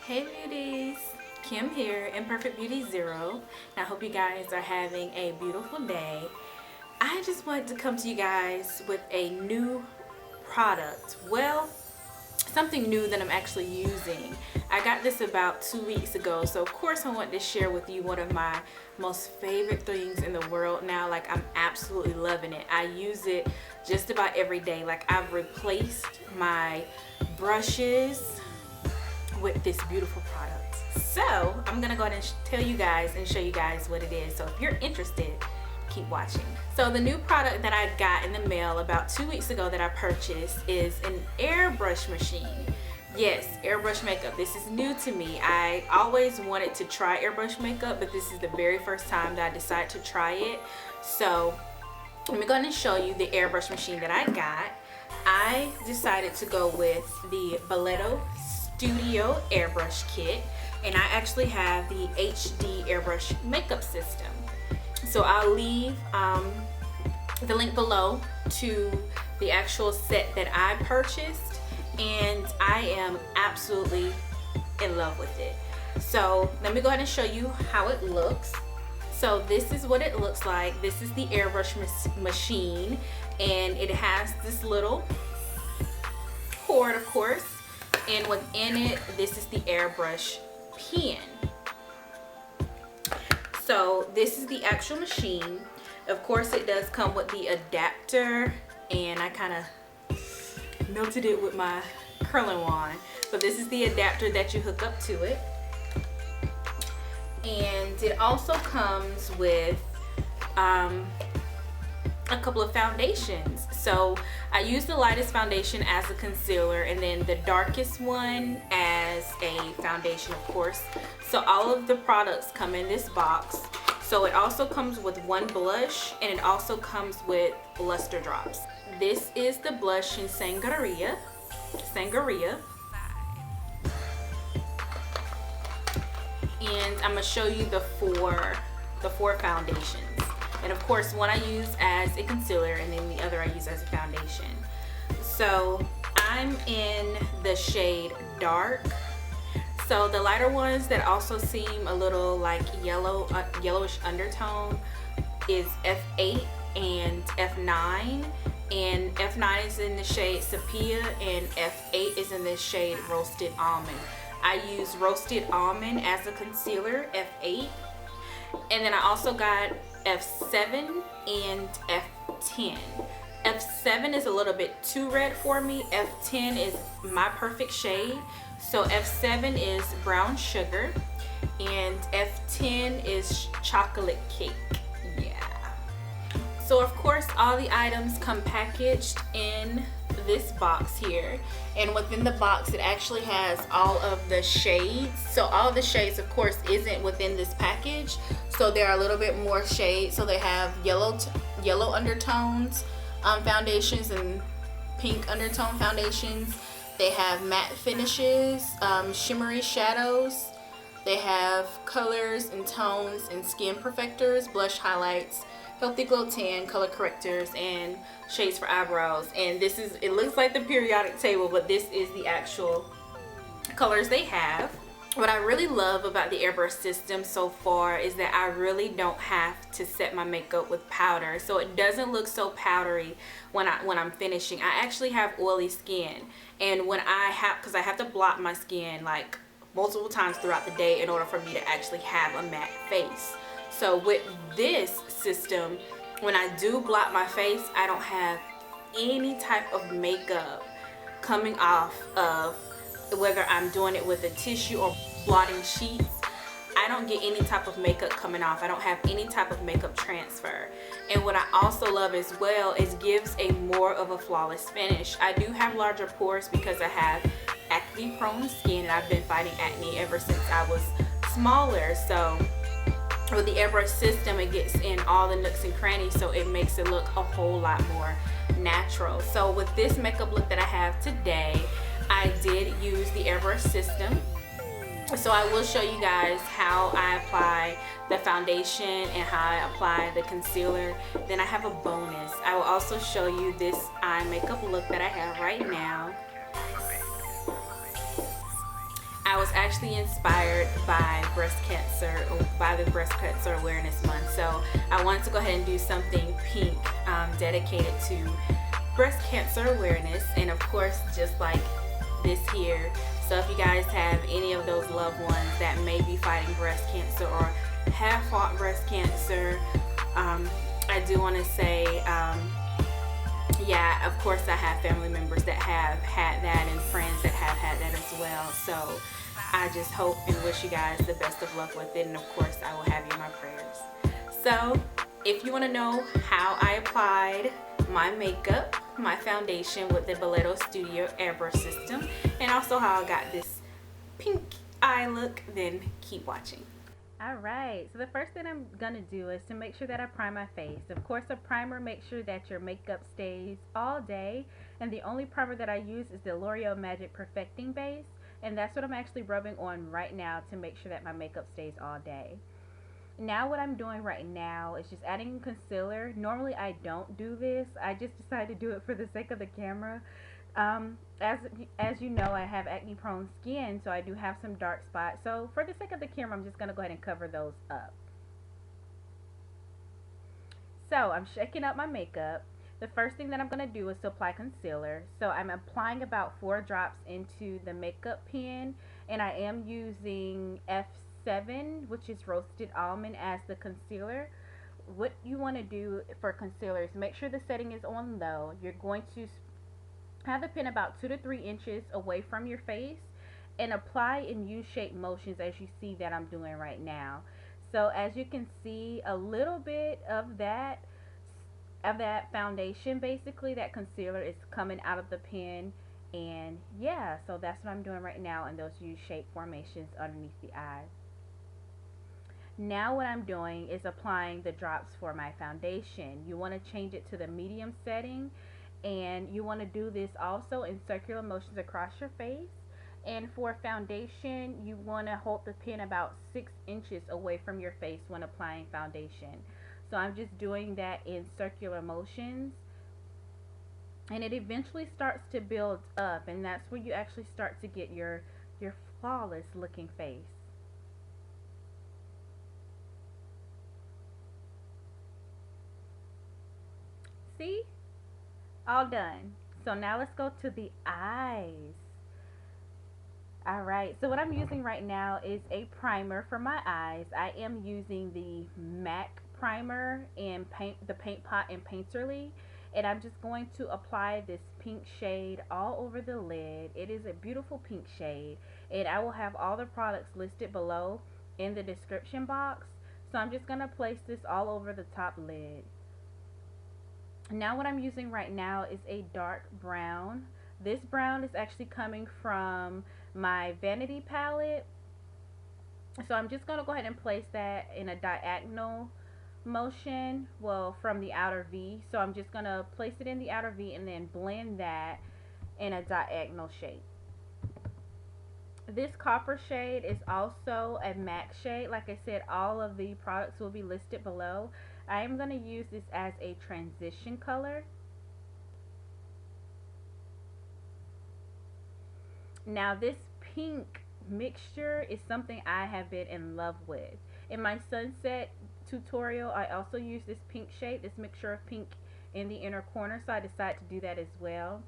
Hey beauties, Kim here, Imperfect Beauty Zero. I hope you guys are having a beautiful day. I just wanted to come to you guys with a new product. Well, something new that I'm actually using. I got this about 2 weeks ago, so of course I want to share with you one of my most favorite things in the world now. Like, I'm absolutely loving it. I use it just about every day. Like, I've replaced my brushes with this beautiful product. So I'm gonna go ahead and tell you guys and show you guys what it is. So if you're interested, keep watching. So the new product that I got in the mail about 2 weeks ago that I purchased is an airbrush machine. Yes, airbrush makeup. This is new to me. I always wanted to try airbrush makeup, but this is the very first time that I decided to try it. So I'm going to show you the airbrush machine that I got. I decided to go with the Belletto Studio airbrush kit, and I actually have the HD airbrush makeup system. So I'll leave the link below to the actual set that I purchased, and I am absolutely in love with it. So let me go ahead and show you how it looks. So this is what it looks like. This is the airbrush machine, and it has this little cord, of course, and within it, this is the airbrush pen. So this is the actual machine. Of course, it does come with the adapter, and I kind of melted it with my curling wand. But this is the adapter that you hook up to it. And it also comes with a couple of foundations. So I use the lightest foundation as a concealer, and then the darkest one as a foundation, of course. So all of the products come in this box. So it also comes with one blush, and it also comes with luster drops. This is the blush in Sangria. And I'm gonna show you the four foundations. And of course, one I use as a concealer, and then the other I use as a foundation. So I'm in the shade Dark. So the lighter ones that also seem a little like yellowish undertone is F8 and F9. And F9 is in the shade Sepia, and F8 is in the shade Roasted Almond. I use Roasted Almond as a concealer, F8. And then I also got F7 and F10. F7 is a little bit too red for me. F10 is my perfect shade. So F7 is Brown Sugar, and F10 is Chocolate Cake. Yeah. So of course, all the items come packaged in this box here, and within the box it actually has all of the shades. So all of the shades, of course, isn't within this package, so there are a little bit more shades. So they have yellow undertones foundations and pink undertone foundations. They have matte finishes, shimmery shadows. They have colors and tones and skin perfectors, blush highlights, healthy glow tan, color correctors, and shades for eyebrows. And this is, it looks like the periodic table, but this is the actual colors they have. What I really love about the airbrush system so far is that I really don't have to set my makeup with powder, so it doesn't look so powdery when I'm finishing. I actually have oily skin, and when because I have to blot my skin like multiple times throughout the day in order for me to actually have a matte face. So with this system, when I do blot my face, I don't have any type of makeup coming off of, whether I'm doing it with a tissue or blotting sheets. I don't get any type of makeup coming off. I don't have any type of makeup transfer. And what I also love as well is gives a more of a flawless finish. I do have larger pores because I have acne prone skin, and I've been fighting acne ever since I was smaller. So with the airbrush system, it gets in all the nooks and crannies, so it makes it look a whole lot more natural. So with this makeup look that I have today, I did use the airbrush system. So I will show you guys how I apply the foundation and how I apply the concealer. Then I have a bonus. I will also show you this eye makeup look that I have right now. I will was actually inspired by breast cancer, or by the breast cancer awareness month. So I wanted to go ahead and do something pink, dedicated to breast cancer awareness, and of course just like this here. So if you guys have any of those loved ones that may be fighting breast cancer or have fought breast cancer, I do want to say, yeah, of course I have family members that have had that and friends that have had that as well. So I just hope and wish you guys the best of luck with it, and of course I will have you in my prayers. So if you want to know how I applied my makeup, my foundation with the Belletto Studio Airbrush system, and also how I got this pink eye look, then keep watching. Alright, so the first thing I'm going to do is to make sure that I prime my face. Of course, a primer makes sure that your makeup stays all day, and the only primer that I use is the L'Oreal Magic Perfecting Base, and that's what I'm actually rubbing on right now to make sure that my makeup stays all day. Now what I'm doing right now is just adding concealer. Normally I don't do this. I just decided to do it for the sake of the camera. As you know, I have acne prone skin, so I do have some dark spots. So for the sake of the camera, I'm just going to go ahead and cover those up. So I'm shaking up my makeup. The first thing that I'm going to do is to apply concealer. So I'm applying about 4 drops into the makeup pen, and I am using F7, which is roasted almond, as the concealer. What you want to do for concealer is make sure the setting is on low. You're going to have the pen about 2 to 3 inches away from your face and apply in U-shaped motions, as you see that I'm doing right now. So as you can see, a little bit of that foundation, basically that concealer, is coming out of the pen, and yeah, so that's what I'm doing right now in those U-shaped formations underneath the eye. Now what I'm doing is applying the drops for my foundation. You want to change it to the medium setting, and you want to do this also in circular motions across your face. And for foundation, you want to hold the pen about 6 inches away from your face when applying foundation. So I'm just doing that in circular motions, and it eventually starts to build up, and that's where you actually start to get your flawless looking face. See? All done. So now let's go to the eyes. Alright, so what I'm using right now is a primer for my eyes. I am using the MAC primer in the Paint Pot and Painterly, and I'm just going to apply this pink shade all over the lid. It is a beautiful pink shade, and I will have all the products listed below in the description box. So I'm just going to place this all over the top lid. Now what I'm using right now is a dark brown. This brown is actually coming from my Vanity palette. So I'm just going to go ahead and place that in a diagonal motion, well, from the outer V. So I'm just going to place it in the outer V and then blend that in a diagonal shape. This copper shade is also a MAC shade. Like I said, all of the products will be listed below. I am going to use this as a transition color. Now this pink mixture is something I have been in love with. In my sunset tutorial, I also used this pink shade, this mixture of pink in the inner corner, so I decided to do that as well.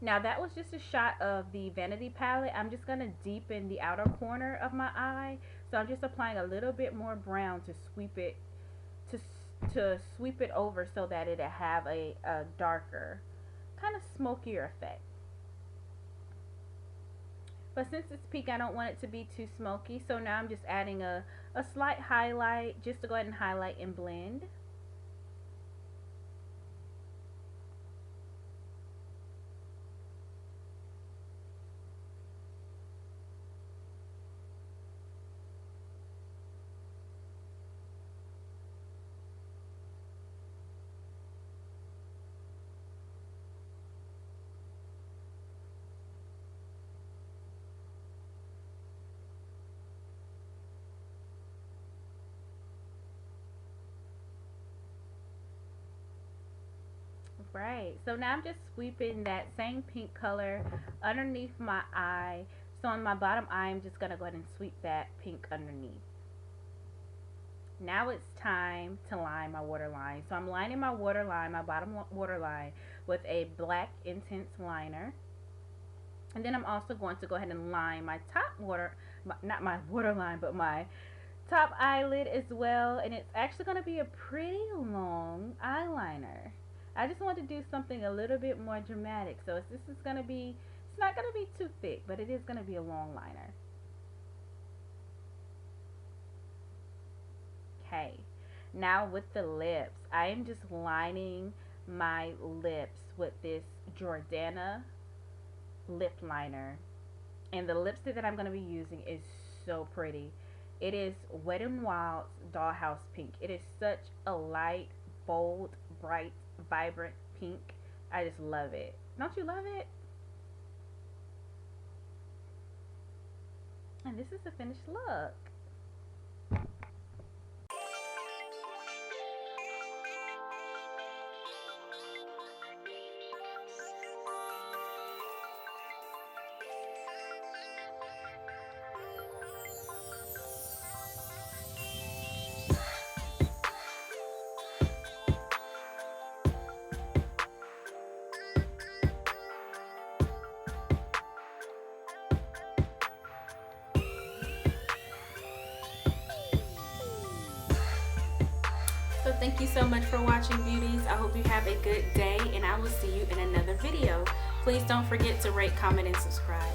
Now that was just a shot of the Vanity palette. I'm just going to deepen the outer corner of my eye, so I'm just applying a little bit more brown to sweep it over, so that it'll have a darker, kind of smokier effect. But since it's pink, I don't want it to be too smoky, so now I'm just adding a slight highlight just to go ahead and highlight and blend. Right, so now I'm just sweeping that same pink color underneath my eye. So So on my bottom eye, I'm just going to go ahead and sweep that pink underneath. Now it's time to line my waterline. So I'm lining my waterline, my bottom waterline, with a black intense liner. And then I'm also going to go ahead and line my top not my waterline, but my top eyelid as well. And it's actually going to be a pretty long eyeliner. I just want to do something a little bit more dramatic. So this is going to be, it's not going to be too thick, but it is going to be a long liner. Okay, now with the lips, I am just lining my lips with this Jordana lip liner. And the lipstick that I'm going to be using is so pretty. It is Wet n Wild's Dollhouse Pink. It is such a light, bold, bright, vibrant pink. I just love it. Don't you love it? And this is the finished look. So thank you so much for watching, beauties. I hope you have a good day, and I will see you in another video. Please don't forget to rate, comment, and subscribe.